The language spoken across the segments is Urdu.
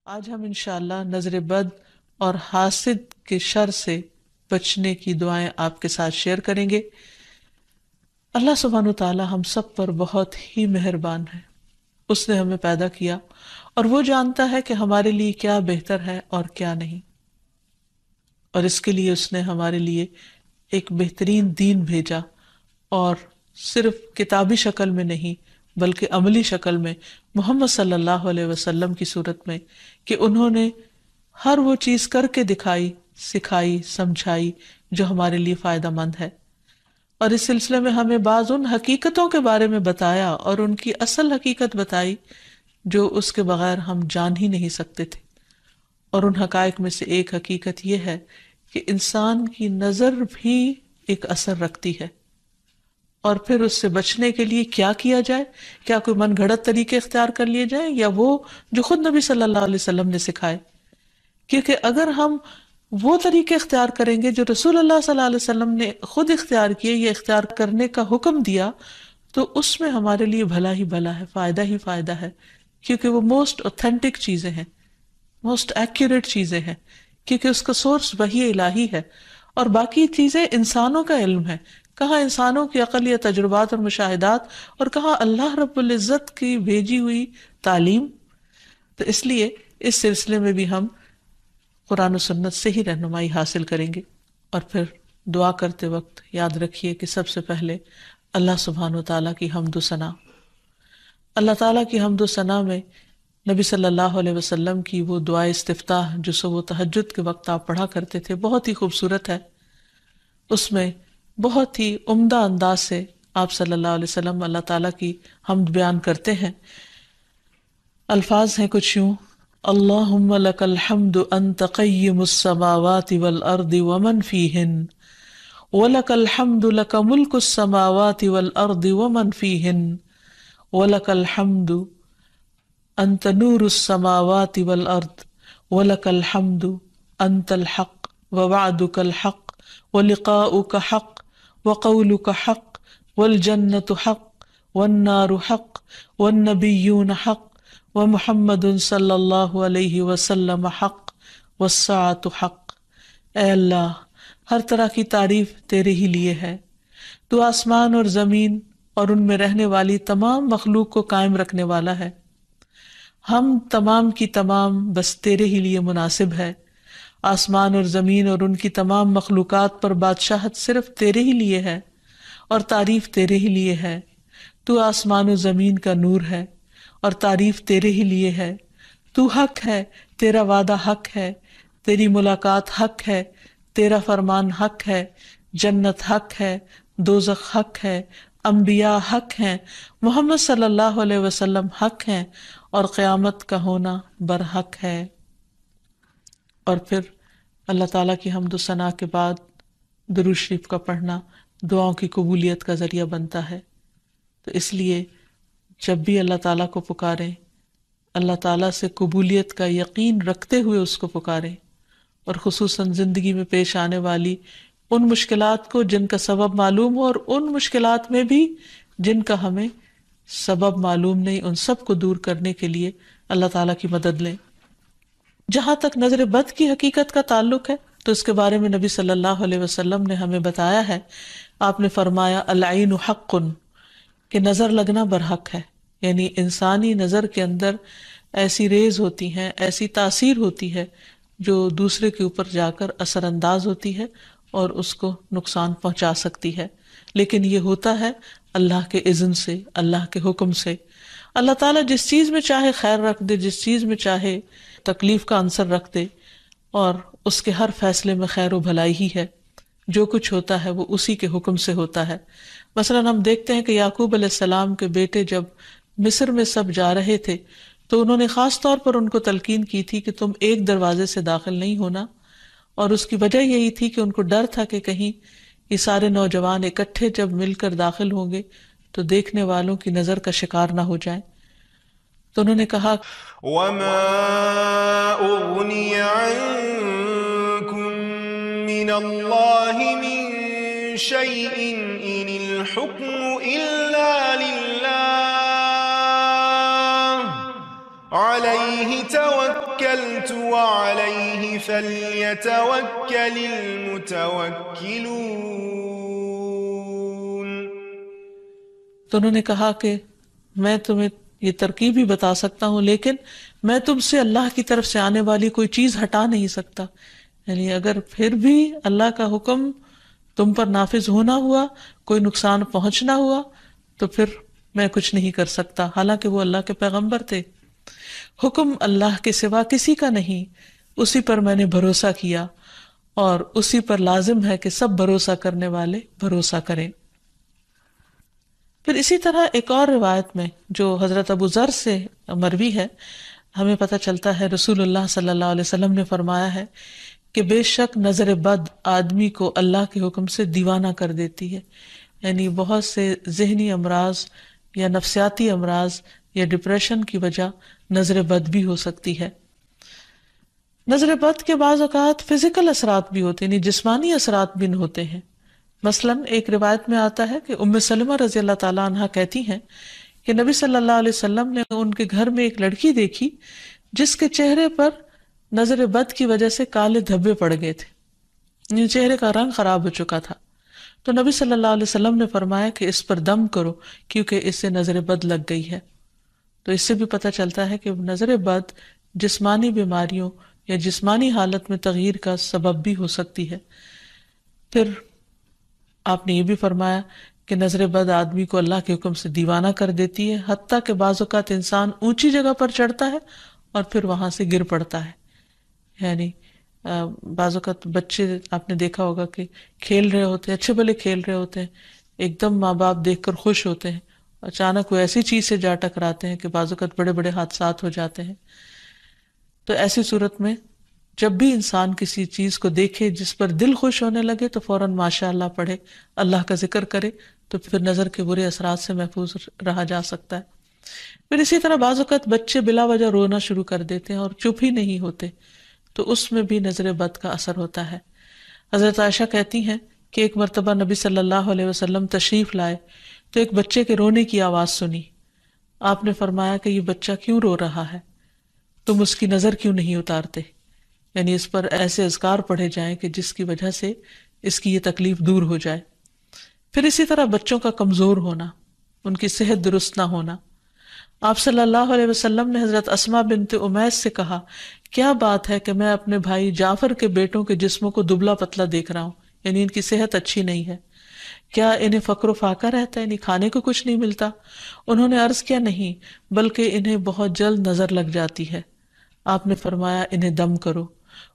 آج ہم انشاءاللہ نظر بد اور حاسد کے شر سے بچنے کی دعائیں آپ کے ساتھ شیئر کریں گے۔ اللہ سبحانہ وتعالی ہم سب پر بہت ہی مہربان ہے۔ اس نے ہمیں پیدا کیا اور وہ جانتا ہے کہ ہمارے لیے کیا بہتر ہے اور کیا نہیں، اور اس کے لیے اس نے ہمارے لیے ایک بہترین دین بھیجا، اور صرف کتابی شکل میں نہیں بلکہ عملی شکل میں محمد صلی اللہ علیہ وسلم کی صورت میں، کہ انہوں نے ہر وہ چیز کر کے دکھائی، سکھائی، سمجھائی جو ہمارے لیے فائدہ مند ہے، اور اس سلسلے میں ہمیں بعض ان حقیقتوں کے بارے میں بتایا اور ان کی اصل حقیقت بتائی جو اس کے بغیر ہم جان ہی نہیں سکتے تھے۔ اور ان حقائق میں سے ایک حقیقت یہ ہے کہ انسان کی نظر بھی ایک اثر رکھتی ہے، اور پھر اس سے بچنے کے لیے کیا کیا جائے، کیا کوئی من گھڑت طریقے اختیار کر لیے جائیں یا وہ جو خود نبی صلی اللہ علیہ وسلم نے سکھائے؟ کیونکہ اگر ہم وہ طریقے اختیار کریں گے جو رسول اللہ صلی اللہ علیہ وسلم نے خود اختیار کیے یا اختیار کرنے کا حکم دیا، تو اس میں ہمارے لیے بھلا ہی بھلا ہے، فائدہ ہی فائدہ ہے، کیونکہ وہ موسٹ اوتھینٹک چیزیں ہیں، موسٹ ایکوریٹ چیزیں ہیں، کیونکہ اس کا سورس وحی الہی ہے، اور باقی چیزیں انسانوں کا علم ہے، کہاں انسانوں کی عقل یا تجربات اور مشاہدات، اور کہاں اللہ رب العزت کی بھیجی ہوئی تعلیم۔ تو اس لیے اس سلسلے میں بھی ہم قرآن و سنت سے ہی رہنمائی حاصل کریں گے۔ اور پھر دعا کرتے وقت یاد رکھیے کہ سب سے پہلے اللہ سبحانہ و تعالیٰ کی حمد و ثنا، اللہ تعالیٰ کی حمد و ثنا میں نبی صلی اللہ علیہ وسلم کی وہ دعائے استفتاح جو صبح تہجد کے وقت آپ پڑھا کرتے تھے بہت ہی خوبصورت ہے۔ اس میں بہت ہی عمدہ انداز سے آپ صلی اللہ علیہ وسلم اللہ تعالیٰ کی حمد بیان کرتے ہیں۔ الفاظ ہیں کچھ یوں: اللہم لک الحمد انت قیم السماوات والارض ومن فیہن، ولک الحمد لک ملک السماوات والارض ومن فیہن، ولک الحمد انت نور السماوات والارض، ولک الحمد انت الحق ووعدک الحق ولقاؤک حق وقولک حق والجنة حق والنار حق والنبیون حق ومحمد صلی اللہ علیہ وسلم حق والساعۃ حق۔ اے اللہ، ہر طرح کی تعریف تیرے ہی لیے ہے، تو آسمان اور زمین اور ان میں رہنے والی تمام مخلوق کو قائم رکھنے والا ہے۔ ہم تمام کی تمام بس تیرے ہی لیے مناسب ہے، آسمان اور زمین اور ان کی تمام مخلوقات پر بادشاہت صرف تیرے ہی لیے ہے اور تعریف تیرے ہی لیے ہے۔ تو آسمان و زمین کا نور ہے اور تعریف تیرے ہی لیے ہے۔ تو حق ہے، تیرا وعدہ حق ہے، تیری ملاقات حق ہے، تیرا فرمان حق ہے، جنت حق ہے، دوزخ حق ہے، انبیاء حق ہیں، محمد صلی اللہ علیہ وسلم حق ہیں، اور قیامت کا ہونا برحق ہے۔ اور پھر اللہ تعالیٰ کی حمد و ثنا کے بعد درود شریف کا پڑھنا دعاؤں کی قبولیت کا ذریعہ بنتا ہے۔ تو اس لیے جب بھی اللہ تعالیٰ کو پکاریں، اللہ تعالیٰ سے قبولیت کا یقین رکھتے ہوئے اس کو پکاریں، اور خصوصاً زندگی میں پیش آنے والی ان مشکلات کو جن کا سبب معلوم ہو، اور ان مشکلات میں بھی جن کا ہمیں سبب معلوم نہیں، ان سب کو دور کرنے کے لیے اللہ تعالیٰ کی مدد لیں۔ جہاں تک نظر بد کی حقیقت کا تعلق ہے تو اس کے بارے میں نبی صلی اللہ علیہ وسلم نے ہمیں بتایا ہے۔ آپ نے فرمایا العین حق، کہ نظر لگنا برحق ہے، یعنی انسانی نظر کے اندر ایسی ریز ہوتی ہیں، ایسی تاثیر ہوتی ہے جو دوسرے کے اوپر جا کر اثر انداز ہوتی ہے اور اس کو نقصان پہنچا سکتی ہے، لیکن یہ ہوتا ہے اللہ کے اذن سے، اللہ کے حکم سے۔ اللہ تعالیٰ جس چیز میں چاہے خیر رکھ دے، جس چیز میں چاہے تکلیف کا عنصر رکھ دے، اور اس کے ہر فیصلے میں خیر و بھلائی ہی ہے۔ جو کچھ ہوتا ہے وہ اسی کے حکم سے ہوتا ہے۔ مثلا ہم دیکھتے ہیں کہ یعقوب علیہ السلام کے بیٹے جب مصر میں سب جا رہے تھے تو انہوں نے خاص طور پر ان کو تلقین کی تھی کہ تم ایک دروازے سے داخل نہیں ہونا، اور اس کی وجہ یہی تھی کہ ان کو ڈر تھا کہ کہیں یہ سارے نوجوان اکٹھے جب مل کر داخل ہوں گے تو دیکھنے والوں کی نظر کا شکار نہ ہو جائیں۔ تو انہوں نے کہا وَمَا أُغْنِيَ عَنكُم مِّنَ اللَّهِ مِن شَيْءٍ إِنِ الْحُكْمُ إِلَّا لِلَّهِ عَلَيْهِ عليه توكلت وعليه فليتوكل المتوكلون. تو انہوں نے کہا کہ میں تمہیں یہ ترکیب بھی بتا سکتا ہوں، لیکن میں تم سے اللہ کی طرف سے آنے والی کوئی چیز ہٹا نہیں سکتا. یعنی اگر پھر بھی اللہ کا حکم تم پر نافذ ہونا ہوا، کوئی نقصان پہنچنا ہوا، تو پھر میں کچھ نہیں کر سکتا. حالانکہ وہ اللہ کے پیغمبر تھے. حکم اللہ کے سوا کسی کا نہیں، اسی پر میں نے بھروسہ کیا اور اسی پر لازم ہے کہ سب بھروسہ کرنے والے بھروسہ کریں. پھر اسی طرح ایک اور روایت میں جو حضرت ابو ذر سے مروی ہے، ہمیں پتہ چلتا ہے رسول اللہ صلی اللہ علیہ وسلم نے فرمایا ہے کہ بے شک نظر بد آدمی کو اللہ کے حکم سے دیوانہ کر دیتی ہے. یعنی بہت سے ذہنی امراض یا نفسیاتی امراض یا ڈپریشن کی وجہ نظر بد بھی ہو سکتی ہے. نظر بد کے بعض اوقات فزیکل اثرات بھی ہوتے ہیں، یعنی جسمانی اثرات بھی ہوتے ہیں. مثلاً ایک روایت میں آتا ہے کہ ام سلمہ رضی اللہ تعالیٰ عنہ کہتی ہیں کہ نبی صلی اللہ علیہ وسلم نے ان کے گھر میں ایک لڑکی دیکھی جس کے چہرے پر نظر بد کی وجہ سے کالے دھبے پڑ گئے تھے، یعنی چہرے کا رنگ خراب ہو چکا تھا. تو نبی صلی اللہ علیہ وسلم نے فرمایا کہ اس پر دم کرو کیونکہ اس سے نظر بد لگ گئی ہے. تو اس سے بھی پتہ چلتا ہے کہ نظر بد جسمانی بیماریوں یا جسمانی حالت میں تغییر کا سبب بھی ہو سکتی ہے. پھر آپ نے یہ بھی فرمایا کہ نظر بد آدمی کو اللہ کے حکم سے دیوانہ کر دیتی ہے، حتیٰ کہ بعض اوقات انسان اونچی جگہ پر چڑھتا ہے اور پھر وہاں سے گر پڑتا ہے. یعنی بعض اوقات بچے آپ نے دیکھا ہوگا کہ کھیل رہے ہوتے ہیں، اچھے بھلے کھیل رہے ہوتے ہیں، ایک دم ماں باپ دیکھ کر خوش ہوتے ہیں، اچانک وہ ایسی چیز سے جا ٹکراتے ہیں کہ بعض اوقات بڑے بڑے حادثات ہو جاتے ہیں. تو ایسی صورت میں جب بھی انسان کسی چیز کو دیکھے جس پر دل خوش ہونے لگے تو فوراً ماشاء اللہ پڑھے، اللہ کا ذکر کرے، تو پھر نظر کے برے اثرات سے محفوظ رہا جا سکتا ہے. پھر اسی طرح بعض اوقات بچے بلا وجہ رونا شروع کر دیتے ہیں اور چپ ہی نہیں ہوتے، تو اس میں بھی نظر بد کا اثر ہوتا ہے. حضرت عائشہ کہتی ہیں کہ ایک مرتبہ نبی صلی اللہ علیہ وسلم تشریف لائے تو ایک بچے کے رونے کی آواز سنی. آپ نے فرمایا کہ یہ بچہ کیوں رو رہا ہے؟ تم اس کی نظر کیوں نہیں اتارتے؟ یعنی اس پر ایسے اذکار پڑھے جائیں کہ جس کی وجہ سے اس کی یہ تکلیف دور ہو جائے. پھر اسی طرح بچوں کا کمزور ہونا، ان کی صحت درست نہ ہونا. آپ صلی اللہ علیہ وسلم نے حضرت اسماء بنت امیس سے کہا، کیا بات ہے کہ میں اپنے بھائی جعفر کے بیٹوں کے جسموں کو دبلا پتلا دیکھ رہا ہوں، یعنی ان کی صحت اچھی نہیں ہے، کیا انہیں فقر و فاقہ رہتا ہے، یعنی کھانے کو کچھ نہیں ملتا؟ انہوں نے عرض کیا، نہیں، بلکہ انہیں بہت جلد نظر لگ جاتی ہے. آپ نے فرمایا انہیں دم کرو.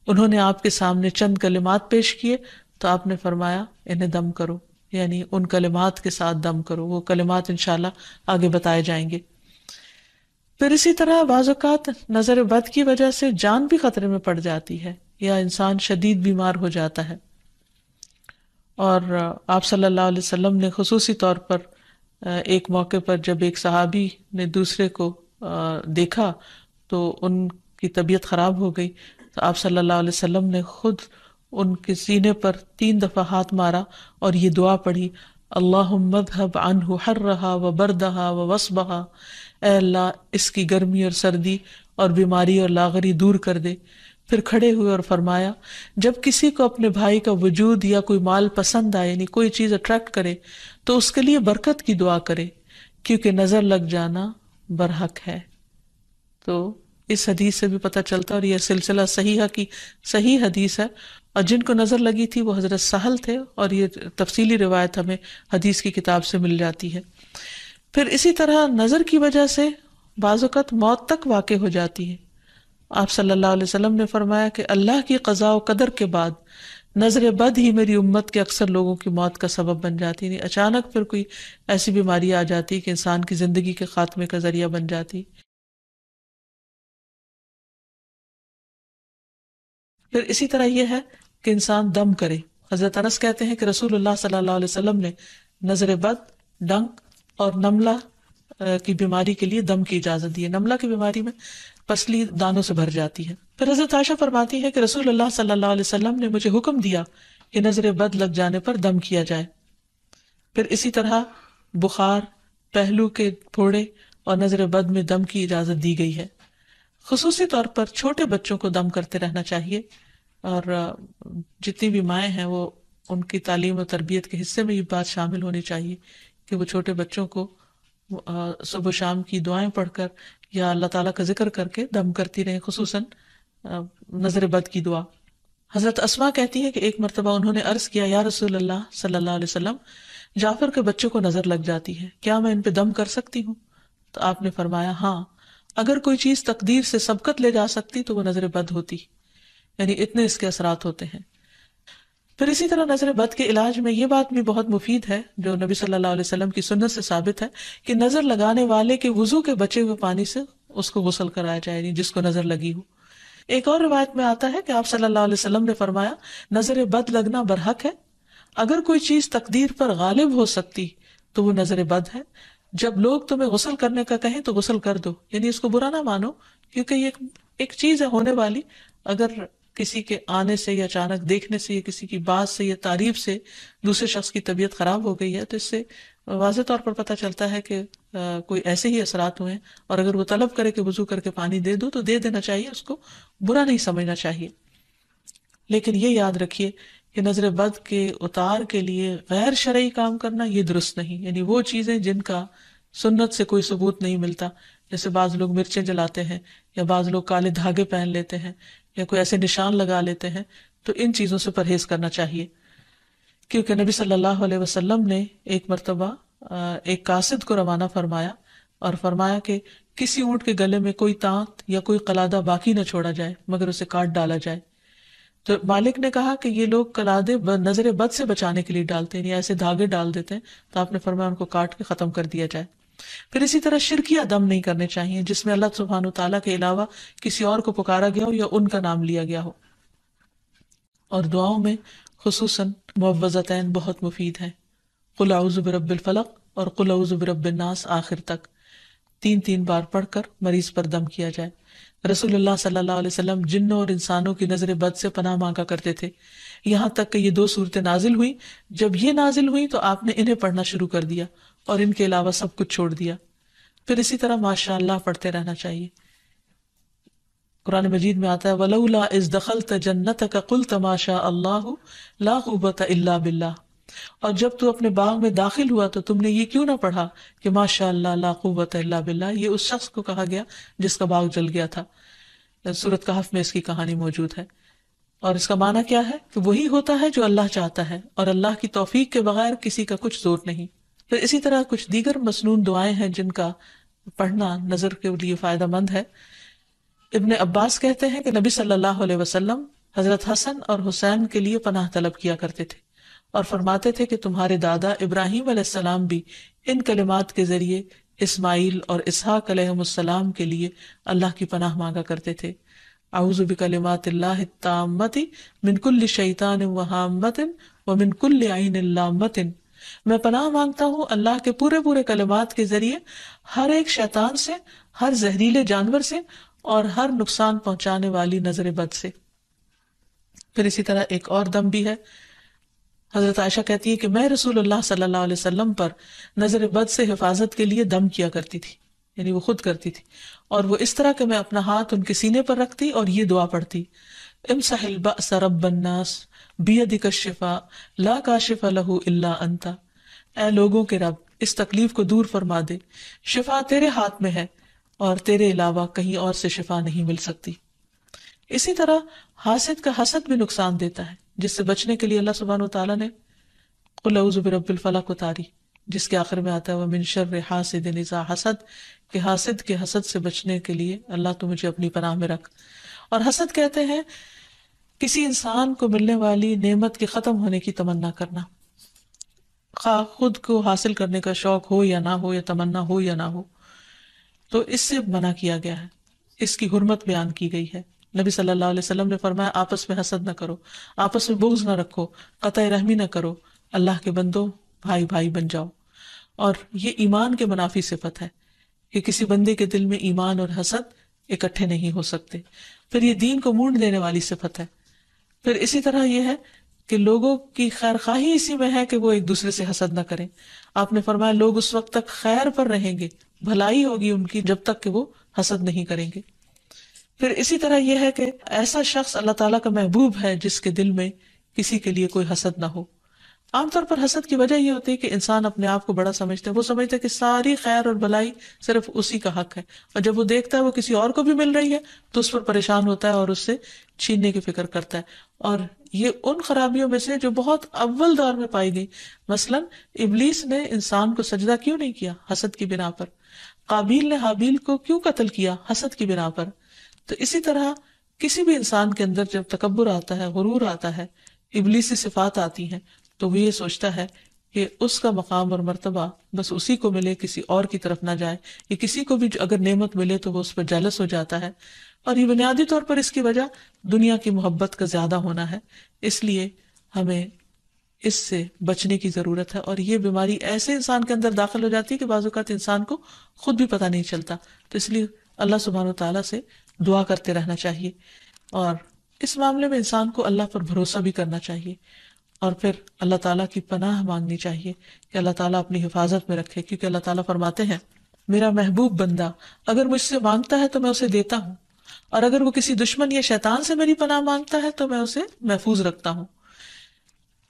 انہوں نے آپ کے سامنے چند کلمات پیش کیے تو آپ نے فرمایا انہیں دم کرو، یعنی ان کلمات کے ساتھ دم کرو. وہ کلمات انشاءاللہ آگے بتائے جائیں گے. پھر اسی طرح بعض اوقات نظر بد کی وجہ سے جان بھی خطرے میں پڑ جاتی ہے یا انسان شدید بیمار ہو جاتا ہے. اور آپ صلی اللہ علیہ وسلم نے خصوصی طور پر ایک موقع پر جب ایک صحابی نے دوسرے کو دیکھا تو ان کی طبیعت خراب ہو گئی، تو آپ صلی اللہ علیہ وسلم نے خود ان کے سینے پر 3 دفعہ ہاتھ مارا اور یہ دعا پڑھی، اللہم اذھب عنہ حرہا وبردہا ووصبہا، اے اللہ اس کی گرمی اور سردی اور بیماری اور لاغری دور کر دے. پھر کھڑے ہوئے اور فرمایا، جب کسی کو اپنے بھائی کا وجود یا کوئی مال پسند آئے، یعنی کوئی چیز اٹریکٹ کرے، تو اس کے لیے برکت کی دعا کرے، کیونکہ نظر لگ جانا برحق ہے. تو اس حدیث سے بھی پتہ چلتا ہے، اور یہ سلسلہ صحیحہ کی صحیح حدیث ہے، اور جن کو نظر لگی تھی وہ حضرت سہل تھے، اور یہ تفصیلی روایت ہمیں حدیث کی کتاب سے مل جاتی ہے. پھر اسی طرح نظر کی وجہ سے بعض اوقات موت تک واقع ہو جاتی ہے. آپ صلی اللہ علیہ وسلم نے فرمایا کہ اللہ کی قضاء و قدر کے بعد نظر بد ہی میری امت کے اکثر لوگوں کی موت کا سبب بن جاتی ہے. اچانک پھر کوئی ایسی بیماری آ جاتی کہ انسان کی زندگی کے خاتمے کا ذریعہ بن جاتی. پھر اسی طرح یہ ہے کہ انسان دم کرے. حضرت انس کہتے ہیں کہ رسول اللہ صلی اللہ علیہ وسلم نے نظر بد، ڈنک اور نملہ کی بیماری کے لیے دم کی اجازت دی ہے. نملہ کی بیماری میں پسلی دانوں سے بھر جاتی ہے. پھر حضرت عائشہ فرماتی ہے کہ رسول اللہ صلی اللہ علیہ وسلم نے مجھے حکم دیا کہ نظر بد لگ جانے پر دم کیا جائے. پھر اسی طرح بخار، پہلو کے پھوڑے اور نظر بد میں دم کی اجازت دی گئی ہے. خصوصی طور پر چھوٹے بچوں کو دم کرتے رہنا چاہیے، اور جتنی بھی مائیں ہیں وہ ان کی تعلیم و تربیت کے حصے میں یہ بات شامل ہونی چاہیے کہ وہ چھوٹے بچوں کو صبح و شام کی دعائیں پڑھ کر یا اللہ تعالیٰ کا ذکر کر کے دم کرتی رہیں، خصوصاً نظر بد کی دعا۔ حضرت اسماء کہتی ہے کہ ایک مرتبہ انہوں نے عرض کیا، یا رسول اللہ صلی اللہ علیہ وسلم، جعفر کے بچوں کو نظر لگ جاتی ہے، کیا میں ان پہ دم کر سکتی ہوں؟ تو آپ نے فرمایا ہاں، اگر کوئی چیز تقدیر سے سبقت لے جا سکتی تو وہ نظر بد ہوتی، یعنی اتنے اس کے اثرات ہوتے ہیں۔ پھر اسی طرح نظر بد کے علاج میں یہ بات بھی بہت مفید ہے جو نبی صلی اللہ علیہ وسلم کی سنت سے ثابت ہے کہ نظر لگانے والے کے وضو کے بچے ہوئے پانی سے اس کو غسل کرایا جائے، یعنی جس کو نظر لگی ہو۔ ایک اور روایت میں آتا ہے کہ آپ صلی اللہ علیہ وسلم نے فرمایا، نظر بد لگنا برحق ہے، اگر کوئی چیز تقدیر پر غالب ہو سکتی تو وہ نظر بد ہے۔ جب لوگ تمہیں غسل کرنے کا کہیں تو غسل کر دو، یعنی اس کو برا نہ مانو، کیونکہ یہ ایک چیز ہے ہونے والی۔ اگر کسی کے آنے سے یا اچانک دیکھنے سے یا کسی کی بات سے یا تعریف سے دوسرے شخص کی طبیعت خراب ہو گئی ہے تو اس سے واضح طور پر پتہ چلتا ہے کہ کوئی ایسے ہی اثرات ہوئے ہیں، اور اگر وہ طلب کرے کہ وضو کر کے پانی دے دو تو دے دینا چاہیے، اس کو برا نہیں سمجھنا چاہیے۔ لیکن یہ یاد رکھیے کہ نظر بد کے اتار کے لیے غیر شرعی کام کرنا یہ درست نہیں، یعنی وہ چیزیں جن کا سنت سے کوئی ثبوت نہیں ملتا، جیسے بعض لوگ مرچیں جلاتے ہیں یا بعض لوگ کالے دھاگے پہن لیتے ہیں یا کوئی ایسے نشان لگا لیتے ہیں، تو ان چیزوں سے پرہیز کرنا چاہیے۔ کیونکہ نبی صلی اللہ علیہ وسلم نے ایک مرتبہ ایک قاصد کو روانہ فرمایا اور فرمایا کہ کسی اونٹ کے گلے میں کوئی تانت یا کوئی قلادہ باقی نہ چھوڑا جائے مگر اسے کاٹ ڈالا جائے۔ تو مالک نے کہا کہ یہ لوگ قلادے نظر بد سے بچانے کے لیے ڈالتے ہیں یا ایسے دھاگے ڈال دیتے ہیں، تو آپ نے فرمایا ان کو کاٹ کے ختم کر دیا جائے۔ پھر اسی طرح شرکیہ دم نہیں کرنے چاہیے جس میں اللہ سبحانہ تعالیٰ کے علاوہ کسی اور کو پکارا گیا ہو یا ان کا نام لیا گیا ہو۔ اور دعاؤں میں خصوصاً معوذتین بہت مفید ہیں، قل اعوذ برب الفلق اور قل اعوذ برب الناس آخر تک 3 بار پڑھ کر مریض پر دم کیا جائے۔ رسول اللہ صلی اللہ علیہ وسلم جنوں اور انسانوں کی نظر بد سے پناہ مانگا کرتے تھے، یہاں تک کہ یہ 2 صورتیں نازل ہوئی۔ جب یہ نازل ہوئی تو آپ نے انہیں پڑھنا شروع کر دیا اور ان کے علاوہ سب کچھ چھوڑ دیا۔ پھر اسی طرح ماشاء اللہ پڑھتے رہنا چاہیے۔ قرآن مجید میں آتا ہے وَلَوْلَا إِذْ دَخَلْتَ جَنَّتَكَ قُلْتَ مَا شَاءَ اللَّهُ لَا قُوَّةَ إِلَّا بِاللَّهِ، اور جب تو اپنے باغ میں داخل ہوا تو تم نے یہ کیوں نہ پڑھا کہ ماشاء اللہ لا قوت الا باللہ۔ یہ اس شخص کو کہا گیا جس کا باغ جل گیا تھا، سورۃ کہف میں اس کی کہانی موجود ہے۔ اور اس کا معنی کیا ہے کہ وہی ہوتا ہے جو اللہ چاہتا ہے، اور اللہ کی توفیق کے بغیر کسی کا کچھ زور نہیں۔ پھر اسی طرح کچھ دیگر مسنون دعائیں ہیں جن کا پڑھنا نظر کے لیے فائدہ مند ہے۔ ابن عباس کہتے ہیں کہ نبی صلی اللہ علیہ وسلم حضرت حسن اور حسین کے لیے پناہ طلب کیا کرتے تھے اور فرماتے تھے کہ تمہارے دادا ابراہیم علیہ السلام بھی ان کلمات کے ذریعے اسماعیل اور اسحاق علیہم السلام کے لیے اللہ کی پناہ مانگا کرتے تھے۔ اعوذ بکلمات اللہ التامۃ من کل شیطان وہامۃ ومن کل عین لامۃ، میں پناہ مانگتا ہوں اللہ کے پورے کلمات کے ذریعے ہر ایک شیطان سے، ہر زہریلے جانور سے اور ہر نقصان پہنچانے والی نظر بد سے۔ پھر اسی طرح ایک اور دم بھی ہے۔ حضرت عائشہ کہتی ہے کہ میں رسول اللہ صلی اللہ علیہ وسلم پر نظر بد سے حفاظت کے لیے دم کیا کرتی تھی، یعنی وہ خود کرتی تھی، اور وہ اس طرح کہ میں اپنا ہاتھ ان کے سینے پر رکھتی اور یہ دعا پڑھتی، امسح البأس رب الناس بیدک الشفاء لا کاشف لہ الا انت، اے لوگوں کے رب اس تکلیف کو دور فرما دے، شفا تیرے ہاتھ میں ہے اور تیرے علاوہ کہیں اور سے شفا نہیں مل سکتی۔ اسی طرح حاسد کا حسد بھی نقصان دیتا ہے، جس سے بچنے کے لیے اللہ سبحانہ وتعالیٰ نے قل اعوذ برب الفلق اتاری، جس کے آخر میں آتا ہے ومن شر حاسد اذا حسد، کہ حاسد کے حسد سے بچنے کے لیے اللہ تو مجھے اپنی پناہ میں رکھ۔ اور حسد کہتے ہیں کسی انسان کو ملنے والی نعمت کے ختم ہونے کی تمنا کرنا، خواہ خود کو حاصل کرنے کا شوق ہو یا نہ ہو، یا تمنا ہو یا نہ ہو، تو اس سے منع کیا گیا ہے، اس کی حرمت بیان کی گئی ہے۔ نبی صلی اللہ علیہ وسلم نے فرمایا آپس میں حسد نہ کرو، آپس میں بغض نہ رکھو، قطع رحمی نہ کرو، اللہ کے بندو بھائی بھائی بن جاؤ۔ اور یہ ایمان کے منافی صفت ہے کہ کسی بندے کے دل میں ایمان اور حسد اکٹھے نہیں ہو سکتے۔ پھر یہ دین کو مونڈ دینے والی صفت ہے۔ پھر اسی طرح یہ ہے کہ لوگوں کی خیر خواہی اسی میں ہے کہ وہ ایک دوسرے سے حسد نہ کریں۔ آپ نے فرمایا لوگ اس وقت تک خیر پر رہیں گے، بھلائی ہوگی ان کی جب تک کہ وہ حسد نہیں کریں گے۔ پھر اسی طرح یہ ہے کہ ایسا شخص اللہ تعالیٰ کا محبوب ہے جس کے دل میں کسی کے لیے کوئی حسد نہ ہو. عام طور پر حسد کی وجہ یہ ہوتی ہے کہ انسان اپنے آپ کو بڑا سمجھتا ہے. وہ سمجھتا ہے کہ ساری خیر اور بھلائی صرف اسی کا حق ہے, اور جب وہ دیکھتا ہے وہ کسی اور کو بھی مل رہی ہے تو اس پر پریشان ہوتا ہے اور اس سے چھیننے کی فکر کرتا ہے. اور یہ ان خرابیوں میں سے جو بہت اول دور میں پائی گئی. مثلا ابلیس نے انسان کو سجدہ کیوں نہیں کیا؟ حسد کی بنا پر. قابیل نے حابیل کو کیوں قتل کیا؟ حسد کی بنا پر. تو اسی طرح کسی بھی انسان کے اندر جب تکبر آتا ہے، غرور آتا ہے، ابلیسی صفات آتی ہیں، تو وہ یہ سوچتا ہے کہ اس کا مقام اور مرتبہ بس اسی کو ملے، کسی اور کی طرف نہ جائے. یا کسی کو بھی اگر نعمت ملے تو وہ اس پر جالس ہو جاتا ہے. اور یہ بنیادی طور پر اس کی وجہ دنیا کی محبت کا زیادہ ہونا ہے. اس لیے ہمیں اس سے بچنے کی ضرورت ہے. اور یہ بیماری ایسے انسان کے اندر داخل ہو جاتی ہے کہ بعض اوقات انسان کو خود بھی پتہ نہیں چلتا. تو اس لیے اللہ سبحانہ و تعالیٰ سے دعا کرتے رہنا چاہیے، اور اس معاملے میں انسان کو اللہ پر بھروسہ بھی کرنا چاہیے، اور پھر اللہ تعالیٰ کی پناہ مانگنی چاہیے کہ اللہ تعالیٰ اپنی حفاظت میں رکھے. کیونکہ اللہ تعالیٰ فرماتے ہیں میرا محبوب بندہ اگر مجھ سے مانگتا ہے تو میں اسے دیتا ہوں، اور اگر وہ کسی دشمن یا شیطان سے میری پناہ مانگتا ہے تو میں اسے محفوظ رکھتا ہوں.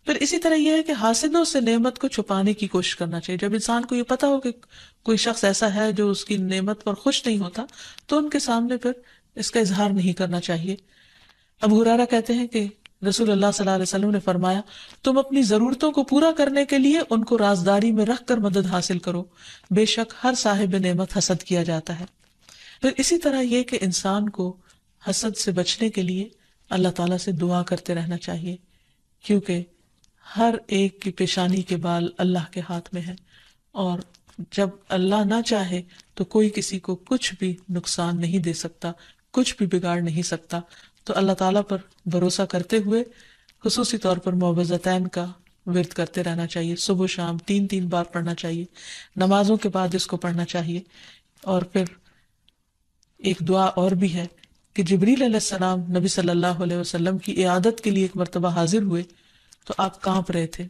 پھر اسی طرح یہ ہے کہ حاسدوں سے نعمت کو چھپانے کی کوشش کرنا چاہیے. جب انسان کو یہ پتا ہو کہ کوئی شخص ایسا ہے جو اس کی نعمت پر خوش نہیں ہوتا تو ان کے سامنے پھر اس کا اظہار نہیں کرنا چاہیے. ابو ہریرہ کہتے ہیں کہ رسول اللہ صلی اللہ علیہ وسلم نے فرمایا تم اپنی ضرورتوں کو پورا کرنے کے لیے ان کو رازداری میں رکھ کر مدد حاصل کرو، بے شک ہر صاحب نعمت حسد کیا جاتا ہے. پھر اسی طرح یہ کہ انسان کو حسد سے بچنے کے لیے اللہ تعالیٰ سے دعا کرتے رہنا چاہیے، کیونکہ ہر ایک کی پیشانی کے بال اللہ کے ہاتھ میں ہے، اور جب اللہ نہ چاہے تو کوئی کسی کو کچھ بھی نقصان نہیں دے سکتا، کچھ بھی بگاڑ نہیں سکتا. تو اللہ تعالیٰ پر بھروسہ کرتے ہوئے خصوصی طور پر معوذتین کا ورد کرتے رہنا چاہیے. صبح شام 3 بار پڑھنا چاہیے، نمازوں کے بعد اس کو پڑھنا چاہیے. اور پھر ایک دعا اور بھی ہے کہ جبریل علیہ السلام نبی صلی اللہ علیہ وسلم کی عیادت کے لیے ایک مرتبہ حاضر ہوئے تو آپ کانپ رہے تھے.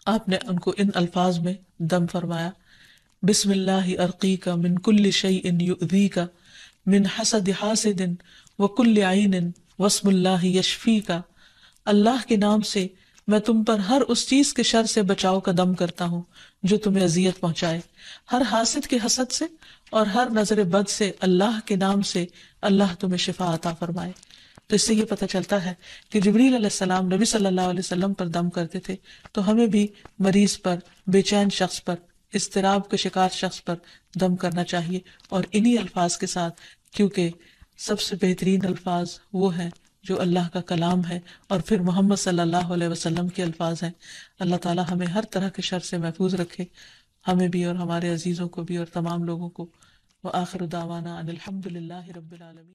آپ نے ان کو ان الفاظ میں دم فرمایا، بسم اللہ ارقیک من کل شیء یؤذیک من حسد حاسد وکل عین واسم اللہ یشفیک. اللہ کے نام سے میں تم پر ہر اس چیز کے شر سے بچاؤ کا دم کرتا ہوں جو تمہیں اذیت پہنچائے، ہر حاسد کے حسد سے اور ہر نظر بد سے. اللہ کے نام سے اللہ تمہیں شفا عطا فرمائے. تو اس سے یہ پتہ چلتا ہے کہ جبریل علیہ السلام نبی صلی اللہ علیہ وسلم پر دم کرتے تھے، تو ہمیں بھی مریض پر، بے چین شخص پر، اضطراب کے شکار شخص پر دم کرنا چاہیے، اور انہی الفاظ کے ساتھ، کیونکہ سب سے بہترین الفاظ وہ ہیں جو اللہ کا کلام ہے اور پھر محمد صلی اللہ علیہ وسلم کے الفاظ ہیں. اللہ تعالی ہمیں ہر طرح کے شر سے محفوظ رکھے، ہمیں بھی اور ہمارے عزیزوں کو بھی اور تمام لوگوں کو. وآخر دعوانا ان الحمد للہ رب العالمین.